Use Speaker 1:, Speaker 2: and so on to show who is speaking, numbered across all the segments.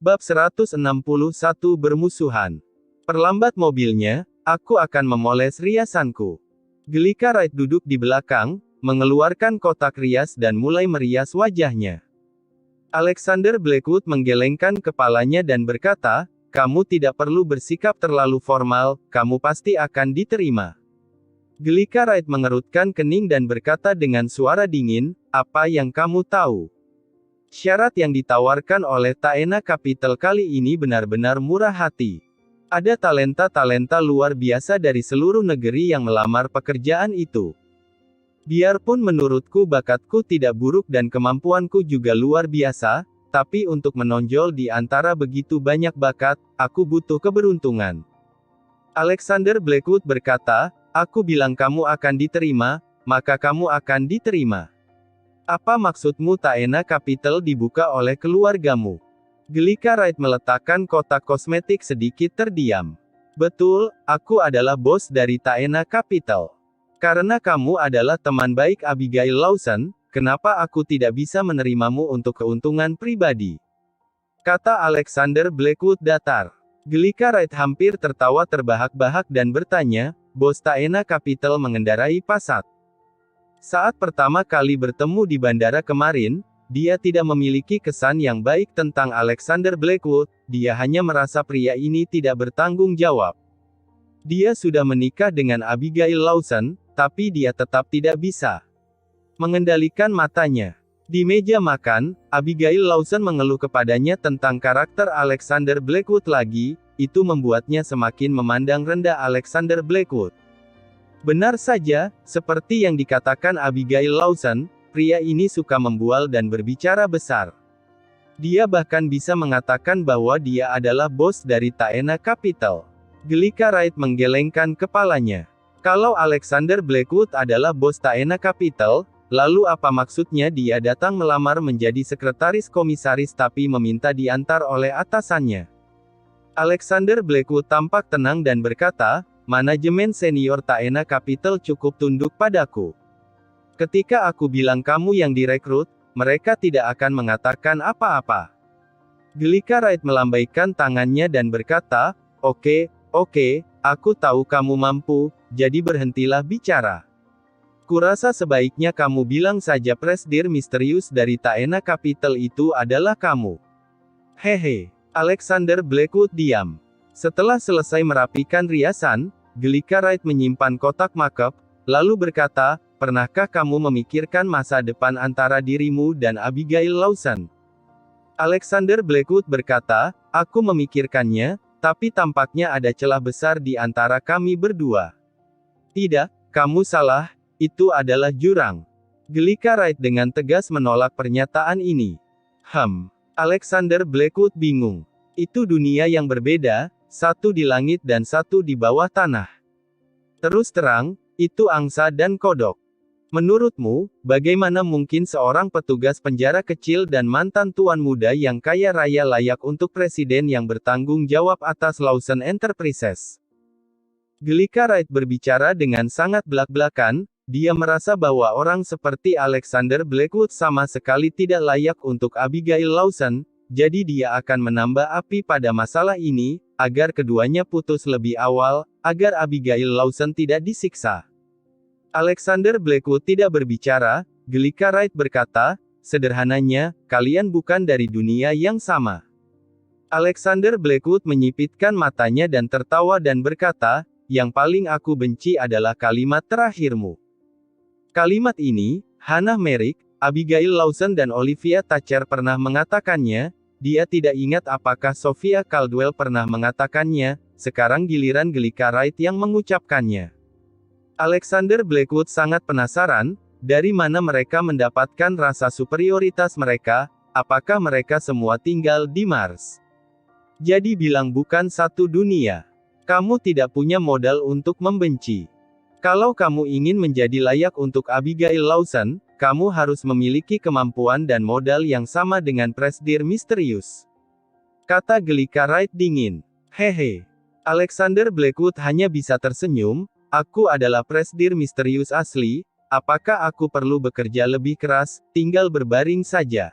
Speaker 1: Bab 161 Bermusuhan. Perlambat mobilnya, aku akan memoles riasanku. Gelika Wright duduk di belakang, mengeluarkan kotak rias dan mulai merias wajahnya. Alexander Blackwood menggelengkan kepalanya dan berkata, "Kamu tidak perlu bersikap terlalu formal, kamu pasti akan diterima." Gelika Wright mengerutkan kening dan berkata dengan suara dingin, "Apa yang kamu tahu? Syarat yang ditawarkan oleh Taena Capital kali ini benar-benar murah hati. Ada talenta-talenta luar biasa dari seluruh negeri yang melamar pekerjaan itu. Biarpun menurutku bakatku tidak buruk dan kemampuanku juga luar biasa, tapi untuk menonjol di antara begitu banyak bakat, aku butuh keberuntungan." Alexander Blackwood berkata, "Aku bilang kamu akan diterima, maka kamu akan diterima. Apa maksudmu Taena Capital dibuka oleh keluargamu?" Gelika Wright meletakkan kotak kosmetik sedikit terdiam. "Betul, aku adalah bos dari Taena Capital. Karena kamu adalah teman baik Abigail Lawson, kenapa aku tidak bisa menerimamu untuk keuntungan pribadi?" kata Alexander Blackwood datar. Gelika Wright hampir tertawa terbahak-bahak dan bertanya, "Bos Taena Capital mengendarai Passat. Saat pertama kali bertemu di bandara kemarin, dia tidak memiliki kesan yang baik tentang Alexander Blackwood, dia hanya merasa pria ini tidak bertanggung jawab. Dia sudah menikah dengan Abigail Lawson, tapi dia tetap tidak bisa mengendalikan matanya. Di meja makan, Abigail Lawson mengeluh kepadanya tentang karakter Alexander Blackwood lagi, itu membuatnya semakin memandang rendah Alexander Blackwood. Benar saja, seperti yang dikatakan Abigail Lawson, pria ini suka membual dan berbicara besar. Dia bahkan bisa mengatakan bahwa dia adalah bos dari Taena Capital." Gelika Wright menggelengkan kepalanya. Kalau Alexander Blackwood adalah bos Taena Capital, lalu apa maksudnya dia datang melamar menjadi sekretaris komisaris tapi meminta diantar oleh atasannya? Alexander Blackwood tampak tenang dan berkata, "Manajemen senior Taena Capital cukup tunduk padaku. Ketika aku bilang kamu yang direkrut, mereka tidak akan mengatakan apa-apa." Gelika Wright melambaikan tangannya dan berkata, Oke, aku tahu kamu mampu, jadi berhentilah bicara. Kurasa sebaiknya kamu bilang saja presidir misterius dari Taena Capital itu adalah kamu." Hehe. Alexander Blackwood diam. Setelah selesai merapikan riasan, Gelika Wright menyimpan kotak makeup, lalu berkata, "Pernahkah kamu memikirkan masa depan antara dirimu dan Abigail Lawson?" Alexander Blackwood berkata, "Aku memikirkannya, tapi tampaknya ada celah besar di antara kami berdua." "Tidak, kamu salah, itu adalah jurang." Gelika Wright dengan tegas menolak pernyataan ini. Alexander Blackwood bingung. Itu dunia yang berbeda, satu di langit dan satu di bawah tanah. Terus terang, itu angsa dan kodok. Menurutmu, bagaimana mungkin seorang petugas penjara kecil dan mantan tuan muda yang kaya raya layak untuk presiden yang bertanggung jawab atas Lawson Enterprises? Gelika Wright berbicara dengan sangat belak-belakan, dia merasa bahwa orang seperti Alexander Blackwood sama sekali tidak layak untuk Abigail Lawson, jadi dia akan menambah api pada masalah ini, agar keduanya putus lebih awal, agar Abigail Lawson tidak disiksa. Alexander Blackwood tidak berbicara. Gelika Wright berkata, "Sederhananya, kalian bukan dari dunia yang sama." Alexander Blackwood menyipitkan matanya dan tertawa dan berkata, "Yang paling aku benci adalah kalimat terakhirmu." Kalimat ini, Hannah Merrick, Abigail Lawson dan Olivia Thatcher pernah mengatakannya. Dia tidak ingat apakah Sophia Caldwell pernah mengatakannya. Sekarang giliran Gelika Wright yang mengucapkannya. Alexander Blackwood sangat penasaran, dari mana mereka mendapatkan rasa superioritas mereka, apakah mereka semua tinggal di Mars? Jadi bilang bukan satu dunia. Kamu tidak punya modal untuk membenci. Kalau kamu ingin menjadi layak untuk Abigail Lawson, kamu harus memiliki kemampuan dan modal yang sama dengan presidir misterius. Kata Gelika Wright dingin. Hehe. Alexander Blackwood hanya bisa tersenyum. "Aku adalah presidir misterius asli, apakah aku perlu bekerja lebih keras, tinggal berbaring saja?"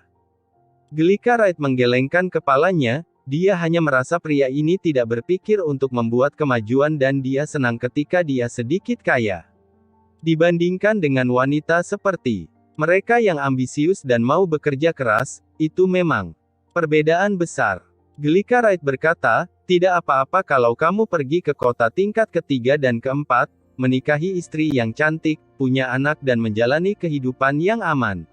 Speaker 1: Gelika Wright menggelengkan kepalanya, Dia hanya merasa pria ini tidak berpikir untuk membuat kemajuan dan dia senang ketika dia sedikit kaya. Dibandingkan dengan wanita seperti mereka yang ambisius dan mau bekerja keras, itu memang perbedaan besar. Gelika Wright berkata, tidak apa-apa kalau kamu pergi ke kota tingkat ketiga dan keempat, menikahi istri yang cantik, punya anak dan menjalani kehidupan yang aman.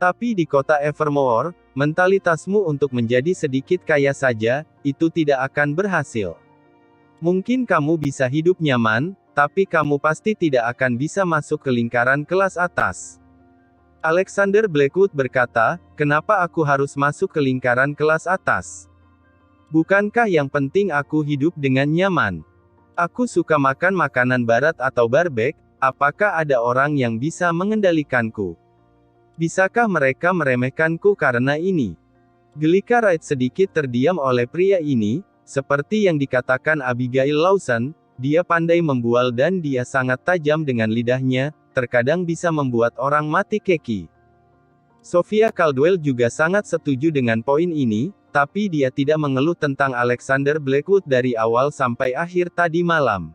Speaker 1: Tapi di kota Evermore, mentalitasmu untuk menjadi sedikit kaya saja, itu tidak akan berhasil. Mungkin kamu bisa hidup nyaman, tapi kamu pasti tidak akan bisa masuk ke lingkaran kelas atas. Alexander Blackwood berkata, kenapa aku harus masuk ke lingkaran kelas atas? Bukankah yang penting aku hidup dengan nyaman? Aku suka makan makanan barat atau barbek, apakah ada orang yang bisa mengendalikanku? Bisakah mereka meremehkanku karena ini? Gelika Wright sedikit terdiam oleh pria ini, seperti yang dikatakan Abigail Lawson, dia pandai membual dan dia sangat tajam dengan lidahnya, terkadang bisa membuat orang mati keki. Sophia Caldwell juga sangat setuju dengan poin ini, tapi dia tidak mengeluh tentang Alexander Blackwood dari awal sampai akhir tadi malam.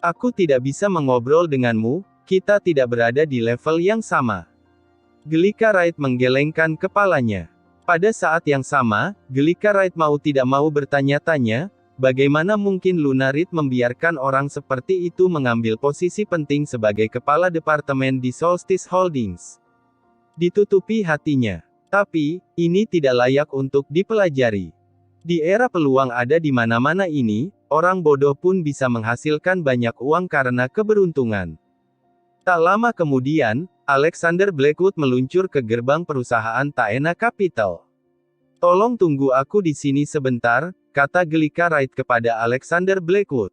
Speaker 1: Aku tidak bisa mengobrol denganmu, kita tidak berada di level yang sama. Gelika Wright menggelengkan kepalanya. Pada saat yang sama, Gelika Wright mau tidak mau bertanya-tanya, bagaimana mungkin Luna Reed membiarkan orang seperti itu mengambil posisi penting sebagai kepala departemen di Solstice Holdings. Ditutupi hatinya. Tapi, ini tidak layak untuk dipelajari. Di era peluang ada di mana-mana ini, orang bodoh pun bisa menghasilkan banyak uang karena keberuntungan. Tak lama kemudian, Alexander Blackwood meluncur ke gerbang perusahaan Taena Capital. Tolong tunggu aku di sini sebentar, kata Gelika Wright kepada Alexander Blackwood.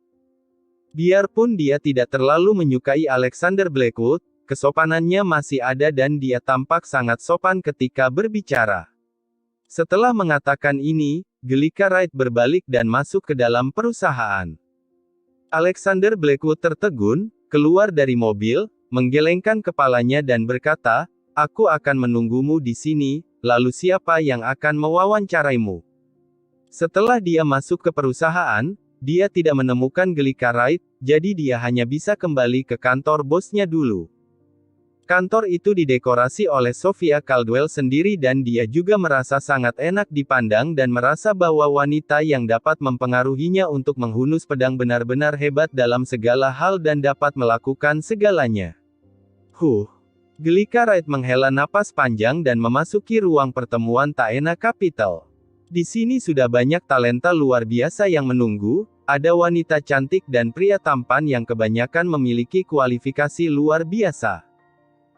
Speaker 1: Biarpun dia tidak terlalu menyukai Alexander Blackwood, kesopanannya masih ada dan dia tampak sangat sopan ketika berbicara. Setelah mengatakan ini, Gelika Wright berbalik dan masuk ke dalam perusahaan. Alexander Blackwood tertegun, keluar dari mobil, menggelengkan kepalanya dan berkata, aku akan menunggumu di sini, lalu siapa yang akan mewawancaraimu? Setelah dia masuk ke perusahaan, dia tidak menemukan Gelika Wright, jadi dia hanya bisa kembali ke kantor bosnya dulu. Kantor itu didekorasi oleh Sophia Caldwell sendiri dan dia juga merasa sangat enak dipandang dan merasa bahwa wanita yang dapat mempengaruhinya untuk menghunus pedang benar-benar hebat dalam segala hal dan dapat melakukan segalanya. Gelika Wright menghela napas panjang dan memasuki ruang pertemuan Taena Capital. Di sini sudah banyak talenta luar biasa yang menunggu, ada wanita cantik dan pria tampan yang kebanyakan memiliki kualifikasi luar biasa.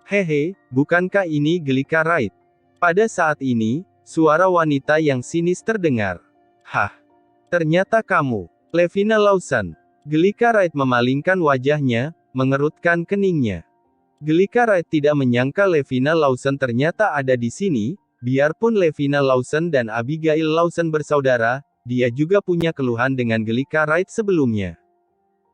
Speaker 1: Hehe, bukankah ini Gelika Wright? Pada saat ini, suara wanita yang sinis terdengar. Hah? Ternyata kamu, Levina Lawson. Gelika Wright memalingkan wajahnya, mengerutkan keningnya. Gelika Wright tidak menyangka Levina Lawson ternyata ada di sini, biarpun Levina Lawson dan Abigail Lawson bersaudara, dia juga punya keluhan dengan Gelika Wright sebelumnya.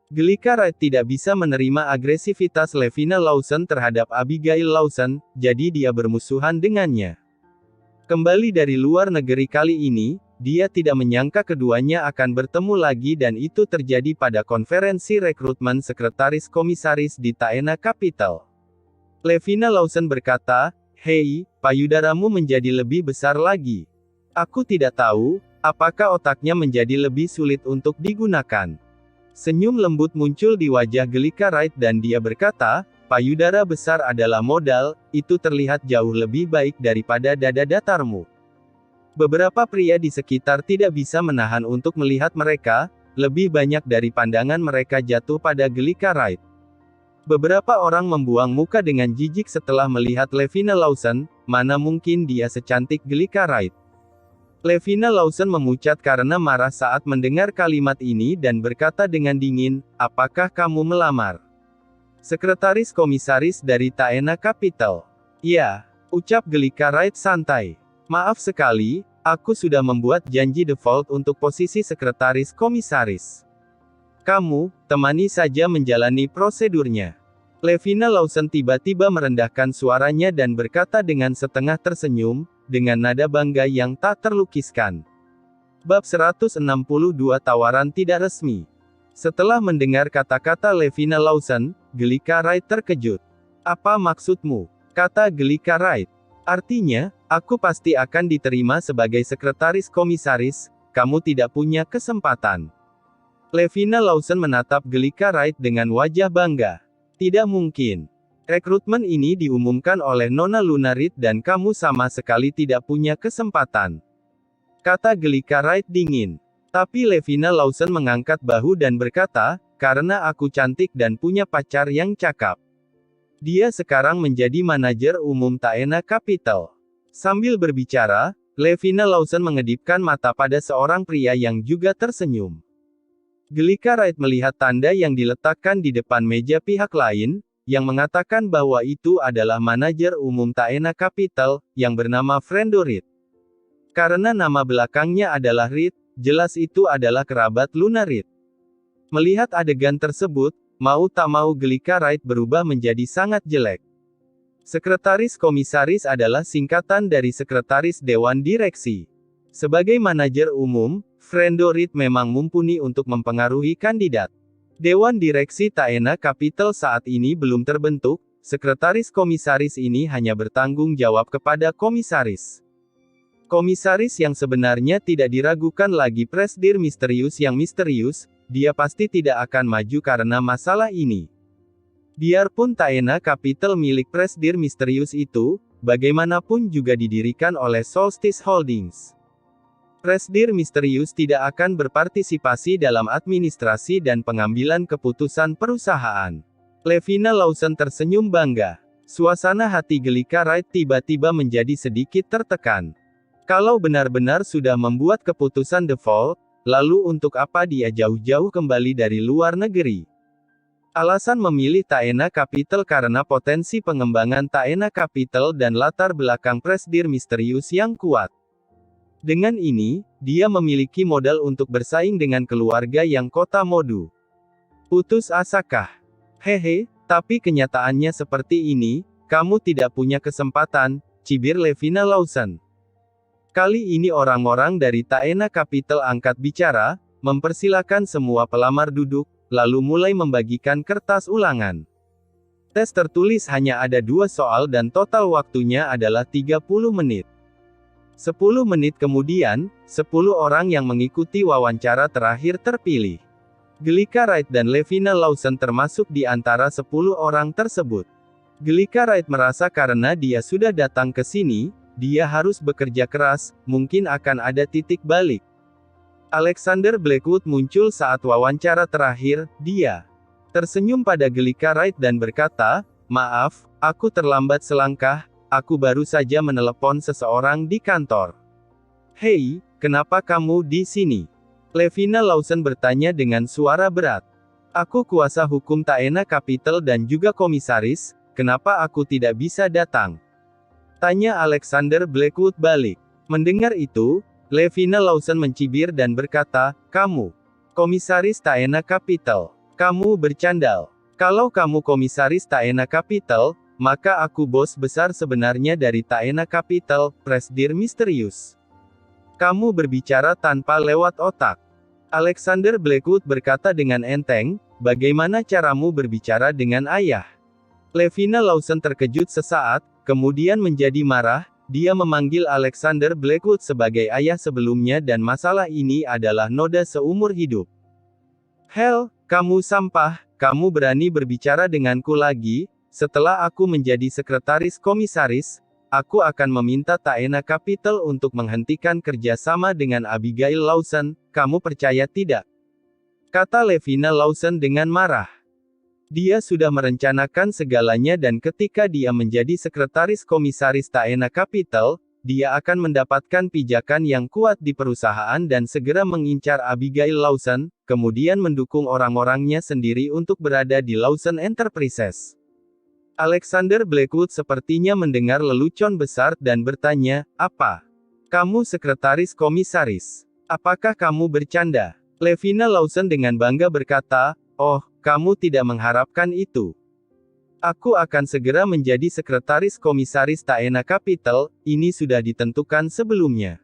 Speaker 1: Gelika Wright tidak bisa menerima agresivitas Levina Lawson terhadap Abigail Lawson, jadi dia bermusuhan dengannya. Kembali dari luar negeri kali ini, dia tidak menyangka keduanya akan bertemu lagi dan itu terjadi pada konferensi rekrutmen sekretaris komisaris di Taena Capital. Levina Lawson berkata, hei, payudaramu menjadi lebih besar lagi. Aku tidak tahu, apakah otaknya menjadi lebih sulit untuk digunakan. Senyum lembut muncul di wajah Gelika Wright dan dia berkata, payudara besar adalah modal, itu terlihat jauh lebih baik daripada dada datarmu. Beberapa pria di sekitar tidak bisa menahan untuk melihat mereka, lebih banyak dari pandangan mereka jatuh pada Gelika Wright. Beberapa orang membuang muka dengan jijik setelah melihat Levina Lawson, mana mungkin dia secantik Gelika Wright. Levina Lawson memucat karena marah saat mendengar kalimat ini dan berkata dengan dingin, apakah kamu melamar? Sekretaris komisaris dari Taena Capital. Ya, ucap Gelika Wright santai. Maaf sekali, aku sudah membuat janji default untuk posisi sekretaris komisaris. Kamu, temani saja menjalani prosedurnya. Levina Lawson tiba-tiba merendahkan suaranya dan berkata dengan setengah tersenyum, dengan nada bangga yang tak terlukiskan. Bab 162 Tawaran Tidak Resmi. Setelah mendengar kata-kata Levina Lawson, Gelika Wright terkejut. "Apa maksudmu?" kata Gelika Wright. "Artinya, aku pasti akan diterima sebagai sekretaris komisaris, kamu tidak punya kesempatan." Levina Lawson menatap Gelika Wright dengan wajah bangga. "Tidak mungkin. Rekrutmen ini diumumkan oleh Nona Luna Reed dan kamu sama sekali tidak punya kesempatan," kata Gelika Wright dingin. Tapi Levina Lawson mengangkat bahu dan berkata, "Karena aku cantik dan punya pacar yang cakap. Dia sekarang menjadi manajer umum Taena Capital." Sambil berbicara, Levina Lawson mengedipkan mata pada seorang pria yang juga tersenyum. Gelika Wright melihat tanda yang diletakkan di depan meja pihak lain, yang mengatakan bahwa itu adalah manajer umum Taena Capital, yang bernama Frendo Reed. Karena nama belakangnya adalah Reed, jelas itu adalah kerabat Luna Reed. Melihat adegan tersebut, mau tak mau Gelika Wright berubah menjadi sangat jelek. Sekretaris komisaris adalah singkatan dari sekretaris dewan direksi. Sebagai manajer umum, Frendo Reed memang mumpuni untuk mempengaruhi kandidat. Dewan direksi Taena Capital saat ini belum terbentuk, sekretaris komisaris ini hanya bertanggung jawab kepada komisaris. Komisaris yang sebenarnya tidak diragukan lagi presidir misterius yang misterius, dia pasti tidak akan maju karena masalah ini. Biarpun Taena Capital milik presidir misterius itu, bagaimanapun juga didirikan oleh Solstice Holdings. Presidir misterius tidak akan berpartisipasi dalam administrasi dan pengambilan keputusan perusahaan. Levina Lawson tersenyum bangga. Suasana hati Gelika Wright tiba-tiba menjadi sedikit tertekan. Kalau benar-benar sudah membuat keputusan default, lalu untuk apa dia jauh-jauh kembali dari luar negeri? Alasan memilih Taena Capital karena potensi pengembangan Taena Capital dan latar belakang presidir misterius yang kuat. Dengan ini, dia memiliki modal untuk bersaing dengan keluarga yang kota modu. Putus asakah? Hehe, tapi kenyataannya seperti ini, kamu tidak punya kesempatan, cibir Levina Lawson. Kali ini orang-orang dari Taena Capital angkat bicara, mempersilakan semua pelamar duduk, lalu mulai membagikan kertas ulangan. Tes tertulis hanya ada 2 soal dan total waktunya adalah 30 menit. 10 menit kemudian, 10 orang yang mengikuti wawancara terakhir terpilih. Gelika Wright dan Levina Lawson termasuk di antara 10 orang tersebut. Gelika Wright merasa karena dia sudah datang ke sini, dia harus bekerja keras, mungkin akan ada titik balik. Alexander Blackwood muncul saat wawancara terakhir, dia tersenyum pada Gelika Wright dan berkata, "Maaf, aku terlambat selangkah, aku baru saja menelepon seseorang di kantor." "Hei, kenapa kamu di sini?" Levina Lawson bertanya dengan suara berat. "Aku kuasa hukum Taena Capital dan juga komisaris, kenapa aku tidak bisa datang?" tanya Alexander Blackwood balik. Mendengar itu, Levina Lawson mencibir dan berkata, "Kamu komisaris Taena Capital. Kamu bercandal. Kalau kamu komisaris Taena Capital, maka aku bos besar sebenarnya dari Taena Capital, presidir misterius. Kamu berbicara tanpa lewat otak." Alexander Blackwood berkata dengan enteng, "Bagaimana caramu berbicara dengan ayah?" Levina Lawson terkejut sesaat, kemudian menjadi marah. Dia memanggil Alexander Blackwood sebagai ayah sebelumnya dan masalah ini adalah noda seumur hidup. "Hell, kamu sampah, kamu berani berbicara denganku lagi? Setelah aku menjadi sekretaris komisaris, aku akan meminta Taena Capital untuk menghentikan kerjasama dengan Abigail Lawson, kamu percaya tidak?" kata Levina Lawson dengan marah. Dia sudah merencanakan segalanya dan ketika dia menjadi sekretaris komisaris Taena Capital, dia akan mendapatkan pijakan yang kuat di perusahaan dan segera mengincar Abigail Lawson, kemudian mendukung orang-orangnya sendiri untuk berada di Lawson Enterprises. Alexander Blackwood sepertinya mendengar lelucon besar dan bertanya, "Apa? Kamu sekretaris komisaris? Apakah kamu bercanda?" Levina Lawson dengan bangga berkata, "Oh, kamu tidak mengharapkan itu. Aku akan segera menjadi sekretaris komisaris Taena Capital, ini sudah ditentukan sebelumnya."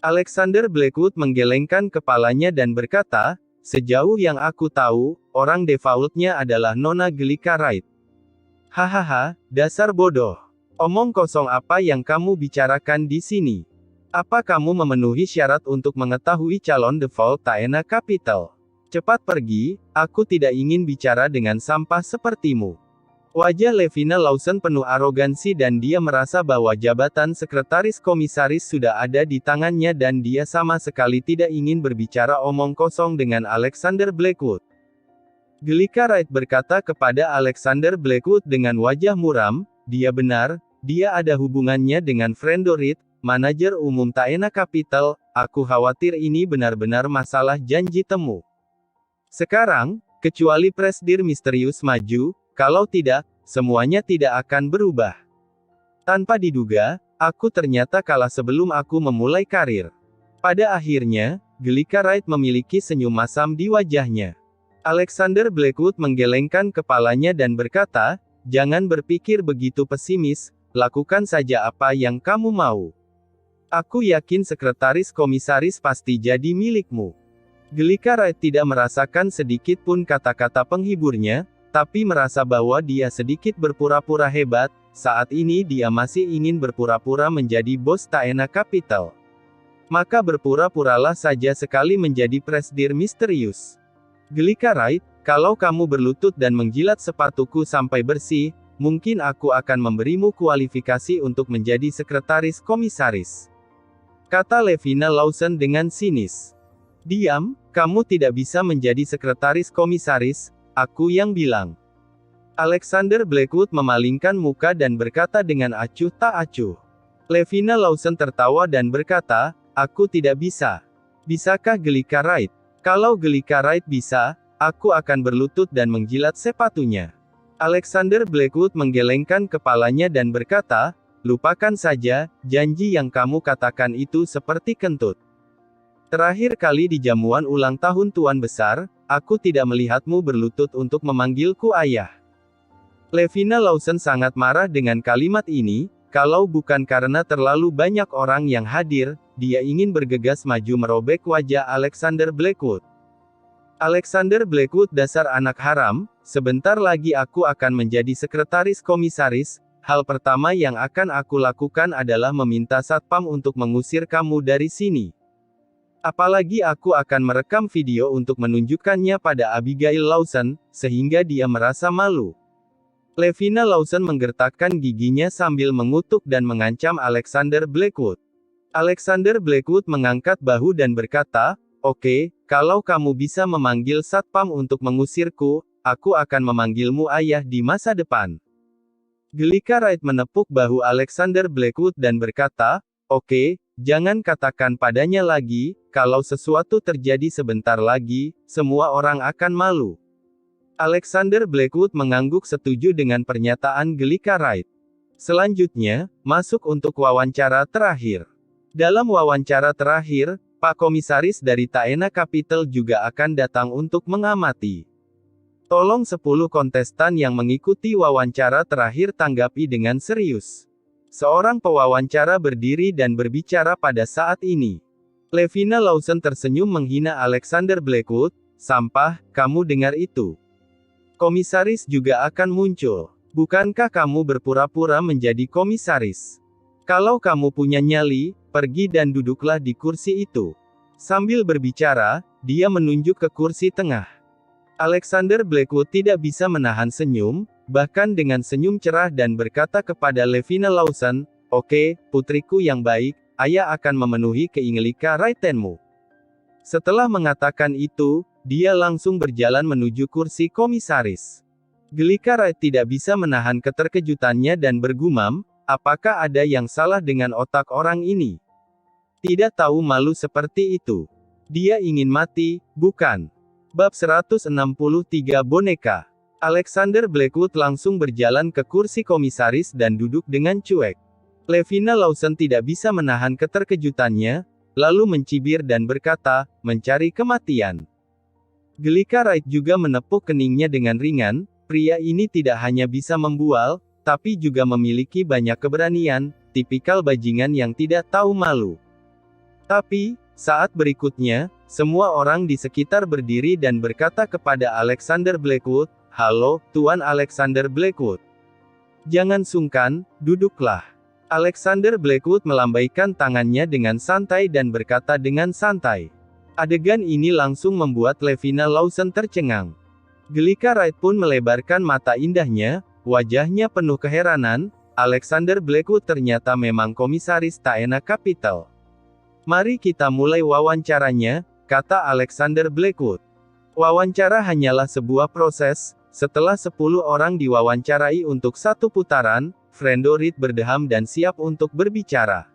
Speaker 1: Alexander Blackwood menggelengkan kepalanya dan berkata, sejauh yang aku tahu, orang defaultnya adalah Nona Gelika Wright. Hahaha, dasar bodoh. Omong kosong apa yang kamu bicarakan di sini? Apa kamu memenuhi syarat untuk mengetahui calon default Taena Capital? Cepat pergi, aku tidak ingin bicara dengan sampah sepertimu. Wajah Levina Lawson penuh arogansi dan dia merasa bahwa jabatan sekretaris komisaris sudah ada di tangannya dan dia sama sekali tidak ingin berbicara omong kosong dengan Alexander Blackwood. Gelika Wright berkata kepada Alexander Blackwood dengan wajah muram, dia benar, dia ada hubungannya dengan Frendo Reed, manajer umum Taena Capital, aku khawatir ini benar-benar masalah janji temu. Sekarang, kecuali Presdir misterius maju, kalau tidak, semuanya tidak akan berubah. Tanpa diduga, aku ternyata kalah sebelum aku memulai karir. Pada akhirnya, Gelika Wright memiliki senyum masam di wajahnya. Alexander Blackwood menggelengkan kepalanya dan berkata, jangan berpikir begitu pesimis, lakukan saja apa yang kamu mau. Aku yakin sekretaris komisaris pasti jadi milikmu. Gelika Wright tidak merasakan sedikit pun kata-kata penghiburnya, tapi merasa bahwa dia sedikit berpura-pura hebat, saat ini dia masih ingin berpura-pura menjadi bos Taena Capital. Maka berpura-puralah saja sekali menjadi presdir misterius. Gelika Wright, kalau kamu berlutut dan menjilat sepatuku sampai bersih, mungkin aku akan memberimu kualifikasi untuk menjadi sekretaris komisaris. Kata Levina Lawson dengan sinis. Diam, kamu tidak bisa menjadi sekretaris komisaris, aku yang bilang. Alexander Blackwood memalingkan muka dan berkata dengan acuh tak acuh. Levina Lawson tertawa dan berkata, aku tidak bisa. Bisakah Gelika Wright? Kalau Gelika Wright bisa, aku akan berlutut dan menjilat sepatunya. Alexander Blackwood menggelengkan kepalanya dan berkata, lupakan saja, janji yang kamu katakan itu seperti kentut. Terakhir kali di jamuan ulang tahun Tuan Besar, aku tidak melihatmu berlutut untuk memanggilku ayah. Levina Lawson sangat marah dengan kalimat ini, kalau bukan karena terlalu banyak orang yang hadir, dia ingin bergegas maju merobek wajah Alexander Blackwood. Alexander Blackwood dasar anak haram, sebentar lagi aku akan menjadi sekretaris komisaris, hal pertama yang akan aku lakukan adalah meminta satpam untuk mengusir kamu dari sini. Apalagi aku akan merekam video untuk menunjukkannya pada Abigail Lawson, sehingga dia merasa malu. Levina Lawson menggertakkan giginya sambil mengutuk dan mengancam Alexander Blackwood. Alexander Blackwood mengangkat bahu dan berkata, oke, kalau kamu bisa memanggil satpam untuk mengusirku, aku akan memanggilmu ayah di masa depan. Gelika Wright menepuk bahu Alexander Blackwood dan berkata, oke, jangan katakan padanya lagi, kalau sesuatu terjadi sebentar lagi, semua orang akan malu. Alexander Blackwood mengangguk setuju dengan pernyataan Gelika Wright. Selanjutnya, masuk untuk wawancara terakhir. Dalam wawancara terakhir, Pak Komisaris dari Taena Capital juga akan datang untuk mengamati. Tolong 10 kontestan yang mengikuti wawancara terakhir tanggapi dengan serius. Seorang pewawancara berdiri dan berbicara pada saat ini. Levina Lawson tersenyum menghina Alexander Blackwood, sampah, kamu dengar itu. Komisaris juga akan muncul. Bukankah kamu berpura-pura menjadi komisaris? Kalau kamu punya nyali, pergi dan duduklah di kursi itu. Sambil berbicara, dia menunjuk ke kursi tengah. Alexander Blackwood tidak bisa menahan senyum, bahkan dengan senyum cerah dan berkata kepada Levina Lawson, oke, putriku yang baik, ayah akan memenuhi keinginan Wright-tenmu. Setelah mengatakan itu, dia langsung berjalan menuju kursi komisaris. Gelika Wright tidak bisa menahan keterkejutannya dan bergumam, apakah ada yang salah dengan otak orang ini? Tidak tahu malu seperti itu. Dia ingin mati, bukan? Bab 163 Boneka. Alexander Blackwood langsung berjalan ke kursi komisaris dan duduk dengan cuek. Levina Lawson tidak bisa menahan keterkejutannya, lalu mencibir dan berkata, mencari kematian. Gelika Wright juga menepuk keningnya dengan ringan, pria ini tidak hanya bisa membual, tapi juga memiliki banyak keberanian, tipikal bajingan yang tidak tahu malu. Tapi, saat berikutnya, semua orang di sekitar berdiri dan berkata kepada Alexander Blackwood, "Halo, Tuan Alexander Blackwood. Jangan sungkan, duduklah." Alexander Blackwood melambaikan tangannya dengan santai dan berkata dengan santai. Adegan ini langsung membuat Levina Lawson tercengang. Gelika Wright pun melebarkan mata indahnya, wajahnya penuh keheranan. Alexander Blackwood ternyata memang komisaris Taena Capital. "Mari kita mulai wawancaranya," kata Alexander Blackwood. Wawancara hanyalah sebuah proses. Setelah 10 orang diwawancarai untuk satu putaran, Frendo Reed berdeham dan siap untuk berbicara.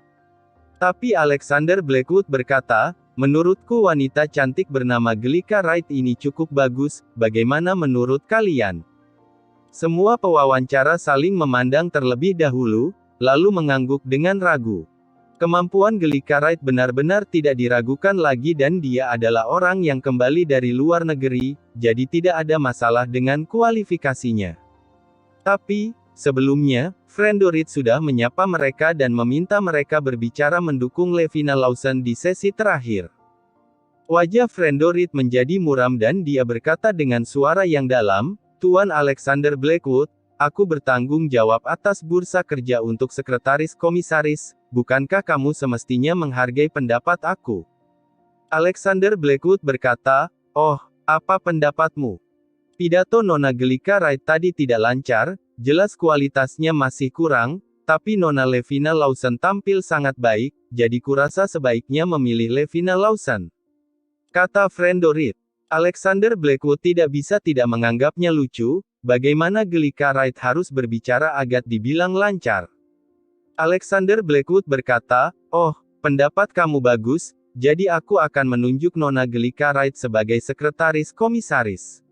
Speaker 1: Tapi Alexander Blackwood berkata, "Menurutku wanita cantik bernama Gelika Wright ini cukup bagus, bagaimana menurut kalian?" Semua pewawancara saling memandang terlebih dahulu, lalu mengangguk dengan ragu. Kemampuan Gelika Wright benar-benar tidak diragukan lagi dan dia adalah orang yang kembali dari luar negeri, jadi tidak ada masalah dengan kualifikasinya. Tapi, sebelumnya, Frendo Reed sudah menyapa mereka dan meminta mereka berbicara mendukung Levina Lawson di sesi terakhir. Wajah Frendo Reed menjadi muram dan dia berkata dengan suara yang dalam, "Tuan Alexander Blackwood, aku bertanggung jawab atas bursa kerja untuk sekretaris komisaris, bukankah kamu semestinya menghargai pendapat aku?" Alexander Blackwood berkata, "Oh, apa pendapatmu?" Pidato Nona Gelika Wright tadi tidak lancar, jelas kualitasnya masih kurang, tapi Nona Levina Lawson tampil sangat baik, jadi kurasa sebaiknya memilih Levina Lawson, kata Frendo Reed. Alexander Blackwood tidak bisa tidak menganggapnya lucu, bagaimana Gelika Wright harus berbicara agar dibilang lancar. Alexander Blackwood berkata, "Oh, pendapat kamu bagus, jadi aku akan menunjuk Nona Gelika Wright sebagai sekretaris komisaris."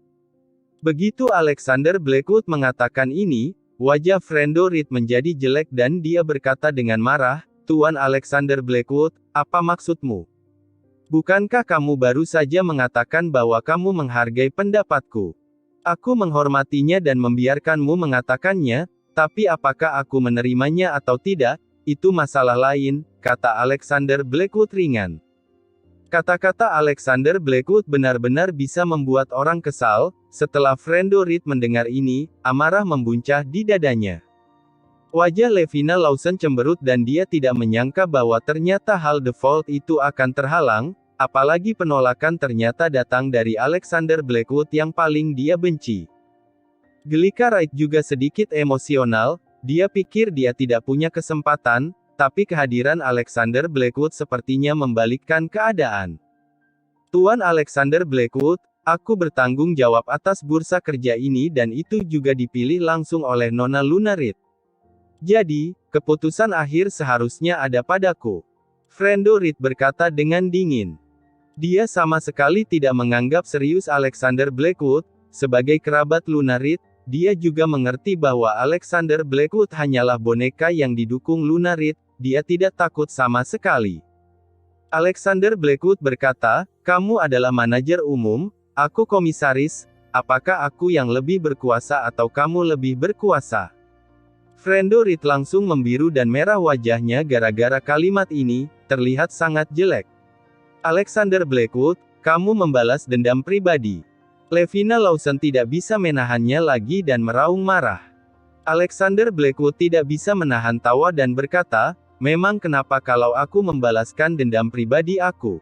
Speaker 1: Begitu Alexander Blackwood mengatakan ini, wajah Frendo Reed menjadi jelek dan dia berkata dengan marah, "Tuan Alexander Blackwood, apa maksudmu? Bukankah kamu baru saja mengatakan bahwa kamu menghargai pendapatku? Aku menghormatinya dan membiarkanmu mengatakannya, tapi apakah aku menerimanya atau tidak, itu masalah lain," kata Alexander Blackwood ringan. Kata-kata Alexander Blackwood benar-benar bisa membuat orang kesal. Setelah Frendo Reed mendengar ini, amarah membuncah di dadanya. Wajah Levina Lawson cemberut dan dia tidak menyangka bahwa ternyata hal default itu akan terhalang, apalagi penolakan ternyata datang dari Alexander Blackwood yang paling dia benci. Gelika Wright juga sedikit emosional, dia pikir dia tidak punya kesempatan, tapi kehadiran Alexander Blackwood sepertinya membalikkan keadaan. "Tuan Alexander Blackwood, aku bertanggung jawab atas bursa kerja ini dan itu juga dipilih langsung oleh Nona Luna Reed. Jadi, keputusan akhir seharusnya ada padaku." Frendo Reed berkata dengan dingin. Dia sama sekali tidak menganggap serius Alexander Blackwood, sebagai kerabat Luna Reed. Dia juga mengerti bahwa Alexander Blackwood hanyalah boneka yang didukung Luna Reed, dia tidak takut sama sekali. Alexander Blackwood berkata, "Kamu adalah manajer umum, aku komisaris, apakah aku yang lebih berkuasa atau kamu lebih berkuasa?" Frendo Reed langsung membiru dan merah wajahnya gara-gara kalimat ini, terlihat sangat jelek. "Alexander Blackwood, kamu membalas dendam pribadi." Levina Lawson tidak bisa menahannya lagi dan meraung marah. Alexander Blackwood tidak bisa menahan tawa dan berkata, "Memang kenapa kalau aku membalaskan dendam pribadi aku?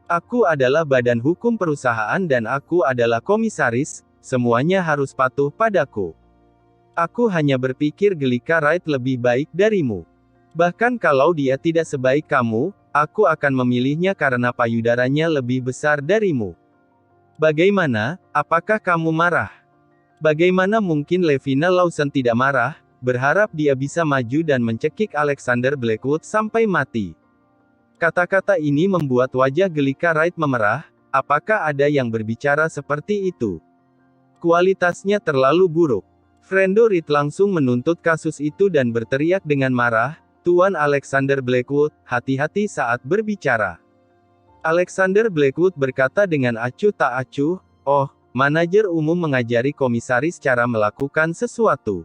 Speaker 1: Aku adalah badan hukum perusahaan dan aku adalah komisaris, semuanya harus patuh padaku. Aku hanya berpikir Gelika Wright lebih baik darimu. Bahkan kalau dia tidak sebaik kamu, aku akan memilihnya karena payudaranya lebih besar darimu. Bagaimana, apakah kamu marah?" Bagaimana mungkin Levina Lawson tidak marah, berharap dia bisa maju dan mencekik Alexander Blackwood sampai mati. Kata-kata ini membuat wajah Gelika Wright memerah. Apakah ada yang berbicara seperti itu? Kualitasnya terlalu buruk. Frendo Reed langsung menuntut kasus itu dan berteriak dengan marah, "Tuan Alexander Blackwood, hati-hati saat berbicara." Alexander Blackwood berkata dengan acuh tak acuh, "Oh, manajer umum mengajari komisaris cara melakukan sesuatu."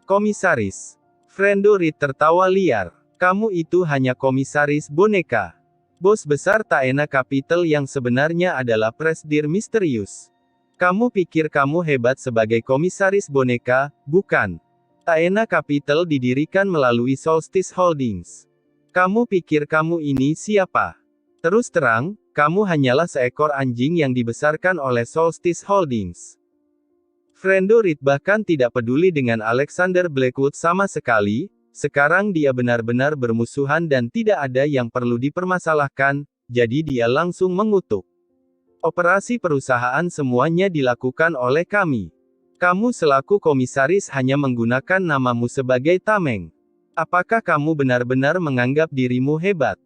Speaker 1: "Komisaris?" Frendo Reed tertawa liar. "Kamu itu hanya komisaris boneka. Bos besar Taena Capital yang sebenarnya adalah Presidir Misterius. Kamu pikir kamu hebat sebagai komisaris boneka, bukan? Taena Capital didirikan melalui Solstice Holdings. Kamu pikir kamu ini siapa? Terus terang, kamu hanyalah seekor anjing yang dibesarkan oleh Solstice Holdings. Frendo Reed bahkan tidak peduli dengan Alexander Blackwood sama sekali. Sekarang dia benar-benar bermusuhan dan tidak ada yang perlu dipermasalahkan, jadi dia langsung mengutuk. Operasi perusahaan semuanya dilakukan oleh kami. Kamu selaku komisaris hanya menggunakan namamu sebagai tameng. Apakah kamu benar-benar menganggap dirimu hebat?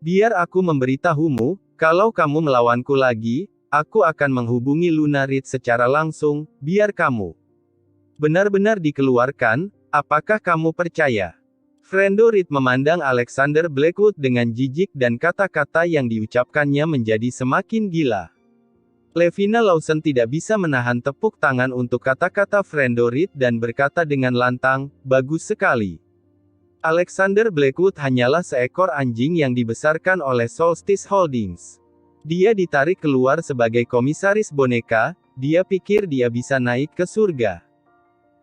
Speaker 1: Biar aku memberitahumu, kalau kamu melawanku lagi, aku akan menghubungi Luna Reed secara langsung, biar kamu benar-benar dikeluarkan. Apakah kamu percaya? Frendo Reed memandang Alexander Blackwood dengan jijik dan kata-kata yang diucapkannya menjadi semakin gila. Levina Lawson tidak bisa menahan tepuk tangan untuk kata-kata Frendo Reed dan berkata dengan lantang, "Bagus sekali." Alexander Blackwood hanyalah seekor anjing yang dibesarkan oleh Solstice Holdings. Dia ditarik keluar sebagai komisaris boneka, dia pikir dia bisa naik ke surga.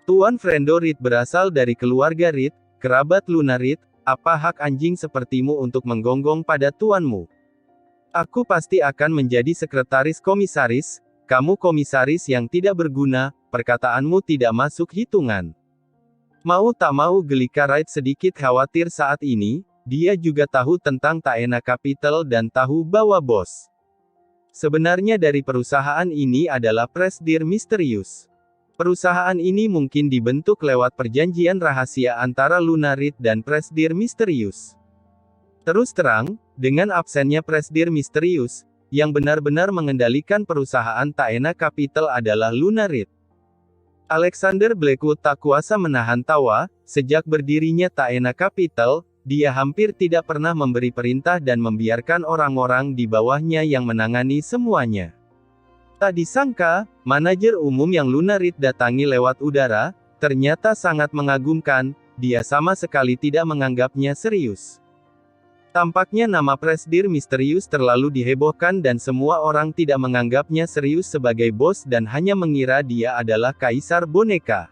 Speaker 1: Tuan Frendo Reed berasal dari keluarga Reed, kerabat Luna Reed. Apa hak anjing sepertimu untuk menggonggong pada tuanmu? Aku pasti akan menjadi sekretaris komisaris. Kamu komisaris yang tidak berguna, perkataanmu tidak masuk hitungan. Mau tak mau Gelika Wright sedikit khawatir saat ini, dia juga tahu tentang Taena Capital dan tahu bahwa bos sebenarnya dari perusahaan ini adalah Presidir Misterius. Perusahaan ini mungkin dibentuk lewat perjanjian rahasia antara Luna Reed dan Presidir Misterius. Terus terang, dengan absennya Presidir Misterius, yang benar-benar mengendalikan perusahaan Taena Capital adalah Luna Reed. Alexander Blackwood tak kuasa menahan tawa. Sejak berdirinya Taena Capital, dia hampir tidak pernah memberi perintah dan membiarkan orang-orang di bawahnya yang menangani semuanya. Tak disangka, manajer umum yang Luna Reed datangi lewat udara, ternyata sangat mengagumkan. Dia sama sekali tidak menganggapnya serius. Tampaknya nama Presidir Misterius terlalu dihebohkan dan semua orang tidak menganggapnya serius sebagai bos dan hanya mengira dia adalah kaisar boneka.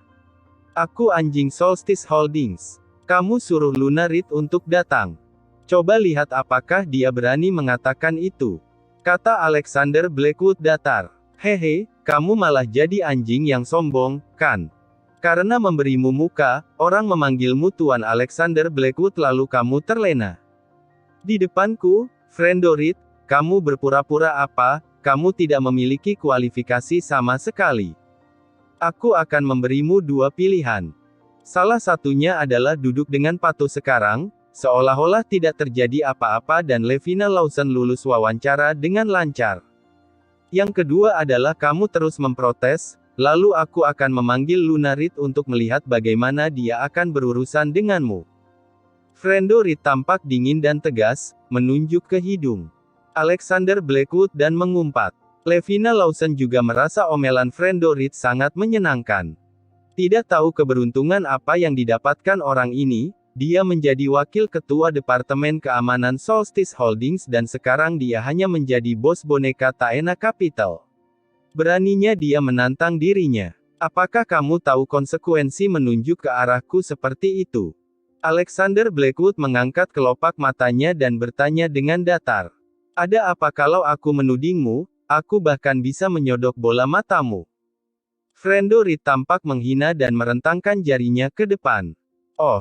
Speaker 1: Aku anjing Solstice Holdings. Kamu suruh Luna Reed untuk datang. Coba lihat apakah dia berani mengatakan itu. Kata Alexander Blackwood datar. Hehe, kamu malah jadi anjing yang sombong, kan? Karena memberimu muka, orang memanggilmu Tuan Alexander Blackwood lalu kamu terlena. Di depanku, Frendo Reed, kamu berpura-pura apa? Kamu tidak memiliki kualifikasi sama sekali. Aku akan memberimu dua pilihan. Salah satunya adalah duduk dengan patuh sekarang, seolah-olah tidak terjadi apa-apa dan Levina Lawson lulus wawancara dengan lancar. Yang kedua adalah kamu terus memprotes, lalu aku akan memanggil Luna Reed untuk melihat bagaimana dia akan berurusan denganmu. Frendo Reed tampak dingin dan tegas, menunjuk ke hidung Alexander Blackwood dan mengumpat. Levina Lawson juga merasa omelan Frendo Reed sangat menyenangkan. Tidak tahu keberuntungan apa yang didapatkan orang ini, dia menjadi wakil ketua Departemen Keamanan Solstice Holdings dan sekarang dia hanya menjadi bos boneka Taena Capital. Beraninya dia menantang dirinya. Apakah kamu tahu konsekuensi menunjuk ke arahku seperti itu? Alexander Blackwood mengangkat kelopak matanya dan bertanya dengan datar. Ada apa kalau aku menudingmu? Aku bahkan bisa menyodok bola matamu. Frendo Reed tampak menghina dan merentangkan jarinya ke depan. Oh,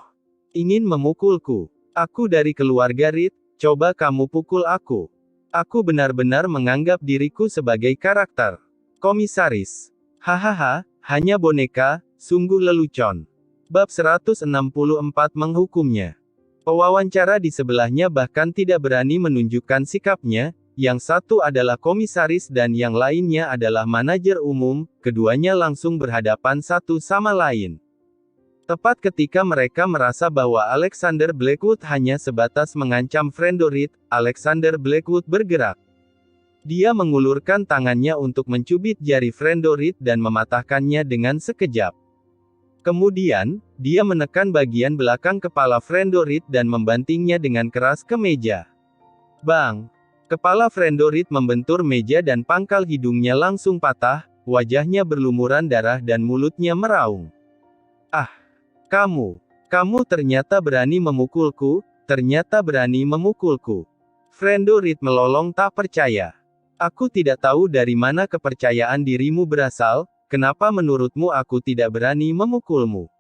Speaker 1: ingin memukulku? Aku dari keluarga Reed, coba kamu pukul aku. Aku benar-benar menganggap diriku sebagai karakter komisaris. Hahaha, hanya boneka, sungguh lelucon. Bab 164 menghukumnya. Pewawancara di sebelahnya bahkan tidak berani menunjukkan sikapnya, yang satu adalah komisaris dan yang lainnya adalah manajer umum, keduanya langsung berhadapan satu sama lain. Tepat ketika mereka merasa bahwa Alexander Blackwood hanya sebatas mengancam Frendo Reed, Alexander Blackwood bergerak. Dia mengulurkan tangannya untuk mencubit jari Frendo Reed dan mematahkannya dengan sekejap. Kemudian, dia menekan bagian belakang kepala Frendo Reed dan membantingnya dengan keras ke meja. Bang! Kepala Frendorit membentur meja dan pangkal hidungnya langsung patah, wajahnya berlumuran darah dan mulutnya meraung. Ah! Kamu ternyata berani memukulku, ternyata berani memukulku. Frendorit melolong tak percaya. Aku tidak tahu dari mana kepercayaan dirimu berasal, kenapa menurutmu aku tidak berani memukulmu?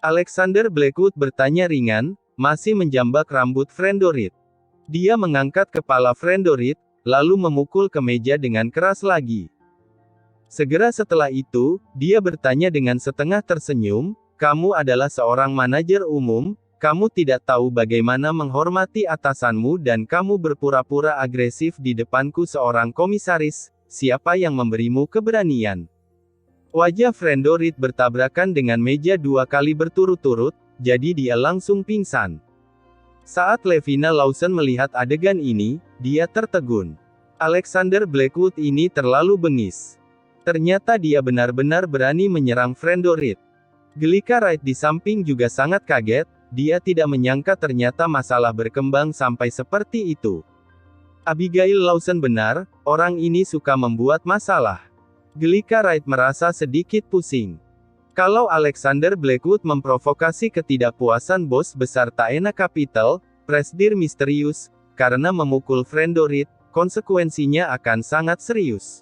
Speaker 1: Alexander Blackwood bertanya ringan, masih menjambak rambut Frendorit. Dia mengangkat kepala Frendorit, lalu memukul ke meja dengan keras lagi. Segera setelah itu, dia bertanya dengan setengah tersenyum, kamu adalah seorang manajer umum, kamu tidak tahu bagaimana menghormati atasanmu dan kamu berpura-pura agresif di depanku seorang komisaris, siapa yang memberimu keberanian? Wajah Frendorit bertabrakan dengan meja 2 kali berturut-turut, jadi dia langsung pingsan. Saat Levina Lawson melihat adegan ini, dia tertegun. Alexander Blackwood ini terlalu bengis. Ternyata dia benar-benar berani menyerang Frendorit. Gelika Wright di samping juga sangat kaget, dia tidak menyangka ternyata masalah berkembang sampai seperti itu. Abigail Lawson benar, orang ini suka membuat masalah. Gelika Wright merasa sedikit pusing. Kalau Alexander Blackwood memprovokasi ketidakpuasan bos besar Taena Capital, Presdir misterius, karena memukul Frendorit, konsekuensinya akan sangat serius.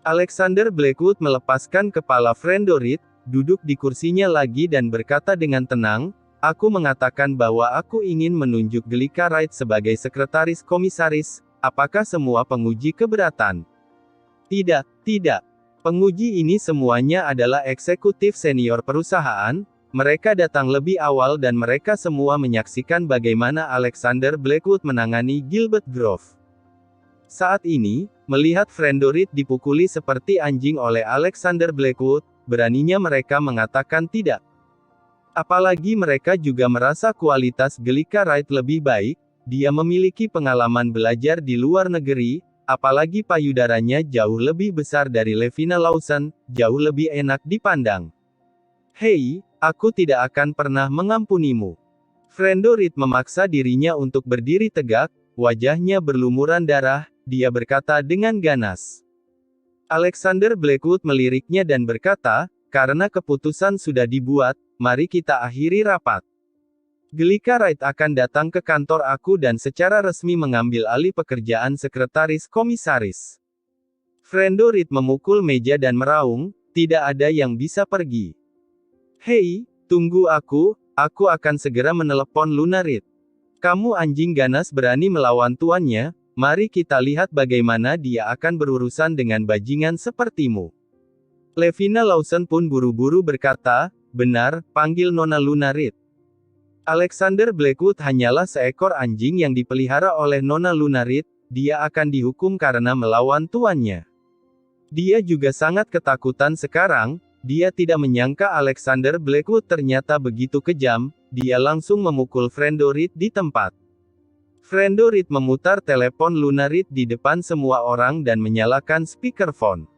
Speaker 1: Alexander Blackwood melepaskan kepala Frendorit, duduk di kursinya lagi dan berkata dengan tenang, aku mengatakan bahwa aku ingin menunjuk Gelika Wright sebagai sekretaris komisaris, apakah semua penguji keberatan? Tidak. Penguji ini semuanya adalah eksekutif senior perusahaan, mereka datang lebih awal dan mereka semua menyaksikan bagaimana Alexander Blackwood menangani Gilbert Grove. Saat ini, melihat Frendorit dipukuli seperti anjing oleh Alexander Blackwood, beraninya mereka mengatakan tidak. Apalagi mereka juga merasa kualitas Gelika Wright lebih baik, dia memiliki pengalaman belajar di luar negeri, apalagi payudaranya jauh lebih besar dari Levina Lawson, jauh lebih enak dipandang. Hei, aku tidak akan pernah mengampunimu. Frendorit memaksa dirinya untuk berdiri tegak, wajahnya berlumuran darah, dia berkata dengan ganas. Alexander Blackwood meliriknya dan berkata, karena keputusan sudah dibuat, mari kita akhiri rapat. Gelika Wright akan datang ke kantor aku dan secara resmi mengambil alih pekerjaan sekretaris komisaris. Frendorit memukul meja dan meraung, tidak ada yang bisa pergi. Hei, tunggu aku akan segera menelepon Lunarid. Kamu anjing ganas berani melawan tuannya, mari kita lihat bagaimana dia akan berurusan dengan bajingan sepertimu. Levina Lawson pun buru-buru berkata, benar, panggil Nona Lunarid. Alexander Blackwood hanyalah seekor anjing yang dipelihara oleh Nona Lunarid, dia akan dihukum karena melawan tuannya. Dia juga sangat ketakutan sekarang, dia tidak menyangka Alexander Blackwood ternyata begitu kejam, dia langsung memukul Frendorit di tempat. Frendorit memutar telepon Lunarid di depan semua orang dan menyalakan speakerphone.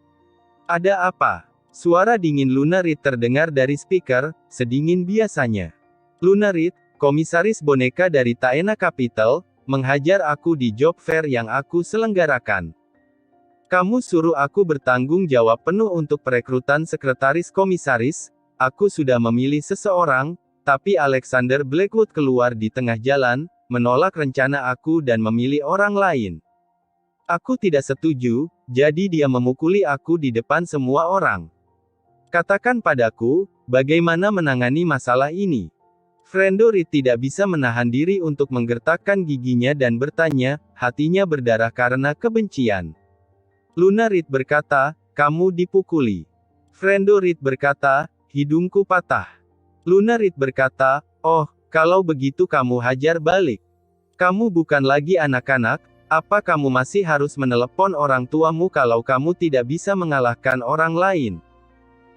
Speaker 1: Ada apa? Suara dingin Lunarid terdengar dari speaker, sedingin biasanya. Lunarid, komisaris boneka dari Taena Capital, menghajar aku di job fair yang aku selenggarakan. Kamu suruh aku bertanggung jawab penuh untuk perekrutan sekretaris komisaris, aku sudah memilih seseorang, tapi Alexander Blackwood keluar di tengah jalan, menolak rencana aku dan memilih orang lain. Aku tidak setuju, jadi dia memukuli aku di depan semua orang. Katakan padaku, bagaimana menangani masalah ini? Frendorit tidak bisa menahan diri untuk menggertakkan giginya dan bertanya, hatinya berdarah karena kebencian. Lunarid berkata, kamu dipukuli. Frendorit berkata, hidungku patah. Lunarid berkata, oh, kalau begitu kamu hajar balik. Kamu bukan lagi anak-anak, apa kamu masih harus menelepon orang tuamu kalau kamu tidak bisa mengalahkan orang lain?